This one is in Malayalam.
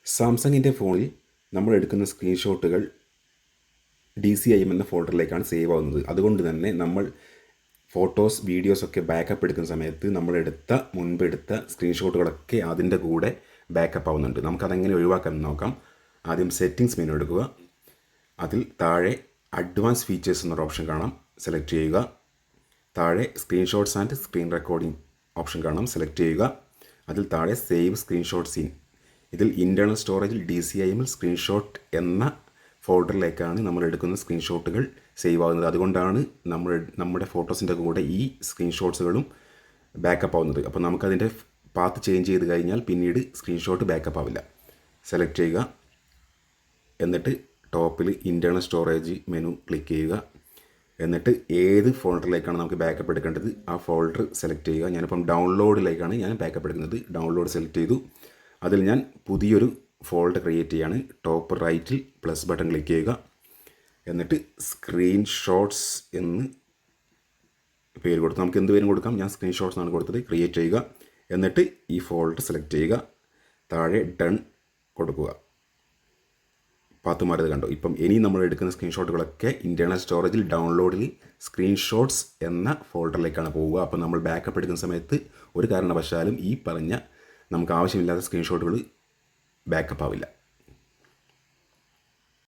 സാംസങ്ങിൻ്റെ ഫോണിൽ നമ്മൾ എടുക്കുന്ന സ്ക്രീൻഷോട്ടുകൾ DCIM എന്ന ഫോൾഡറിലേക്കാണ് സേവ് ആവുന്നത്. അതുകൊണ്ട് തന്നെ നമ്മൾ ഫോട്ടോസ് വീഡിയോസൊക്കെ ബാക്കപ്പ് എടുക്കുന്ന സമയത്ത് മുൻപെടുത്ത സ്ക്രീൻഷോട്ടുകളൊക്കെ അതിൻ്റെ കൂടെ ബാക്കപ്പ് ആവുന്നുണ്ട്. നമുക്കതെങ്ങനെ ഒഴിവാക്കാൻ നോക്കാം. ആദ്യം സെറ്റിങ്സ് മെനു എടുക്കുക. അതിൽ താഴെ അഡ്വാൻസ് ഫീച്ചേഴ്സ് എന്നൊരു ഓപ്ഷൻ കാണാം, സെലക്ട് ചെയ്യുക. താഴെ screenshots and screen recording option കാണാം, സെലക്ട് ചെയ്യുക. അതിൽ താഴെ സേവ് സ്ക്രീൻഷോട്ട്സ് ഇൻ, ഇതിൽ ഇൻറ്റേർണൽ സ്റ്റോറേജിൽ DCIM സ്ക്രീൻഷോട്ട് എന്ന ഫോൾഡറിലേക്കാണ് നമ്മൾ എടുക്കുന്ന സ്ക്രീൻഷോട്ടുകൾ സേവ് ആകുന്നത്. അതുകൊണ്ടാണ് നമ്മുടെ ഫോട്ടോസിൻ്റെ കൂടെ ഈ സ്ക്രീൻഷോട്ട്സുകളും ബാക്കപ്പ് ആവുന്നത്. അപ്പോൾ നമുക്കതിൻ്റെ പാത്ത് ചേഞ്ച് ചെയ്ത് കഴിഞ്ഞാൽ പിന്നീട് സ്ക്രീൻഷോട്ട് ബാക്കപ്പ് ആവില്ല. സെലക്ട് ചെയ്യുക. എന്നിട്ട് ടോപ്പിൽ ഇൻറ്റേർണൽ സ്റ്റോറേജ് മെനു ക്ലിക്ക് ചെയ്യുക. എന്നിട്ട് ഏത് ഫോൾഡറിലേക്കാണ് നമുക്ക് ബാക്കപ്പ് എടുക്കേണ്ടത് ആ ഫോൾഡർ സെലക്ട് ചെയ്യുക. ഞാനിപ്പം ഡൗൺലോഡിലേക്കാണ് ഞാൻ ബാക്കപ്പ് എടുക്കുന്നത്. ഡൗൺലോഡ് സെലക്ട് ചെയ്തു. അതിൽ ഞാൻ പുതിയൊരു ഫോൾഡർ ക്രിയേറ്റ് ചെയ്യാണ്. ടോപ്പ് റൈറ്റിൽ പ്ലസ് ബട്ടൺ ക്ലിക്ക് ചെയ്യുക. എന്നിട്ട് സ്ക്രീൻഷോട്ട്സ് എന്ന് പേര് കൊടുത്തു. നമുക്ക് എന്ത് പേരും കൊടുക്കാം. ഞാൻ സ്ക്രീൻഷോട്ട്സ് ആണ് കൊടുത്തത്. ക്രിയേറ്റ് ചെയ്യുക. എന്നിട്ട് ഈ ഫോൾഡർ സെലക്ട് ചെയ്യുക. താഴെ ഡൺ കൊടുക്കുക. പാത്ത് മാറിയത് കണ്ടോ. ഇപ്പം ഇനി നമ്മൾ എടുക്കുന്ന സ്ക്രീൻഷോട്ടുകളൊക്കെ ഇൻറ്റേർണൽ സ്റ്റോറേജിൽ ഡൗൺലോഡിൽ സ്ക്രീൻഷോട്ട്സ് എന്ന ഫോൾഡറിലേക്കാണ് പോവുക. അപ്പോൾ നമ്മൾ ബാക്കപ്പ് എടുക്കുന്ന സമയത്ത് ഒരു കാരണവശാലും ഈ പറഞ്ഞ നമുക്ക് ആവശ്യമില്ലാത്ത സ്ക്രീൻഷോട്ടുകൾ ബാക്കപ്പ് ആവില്ല.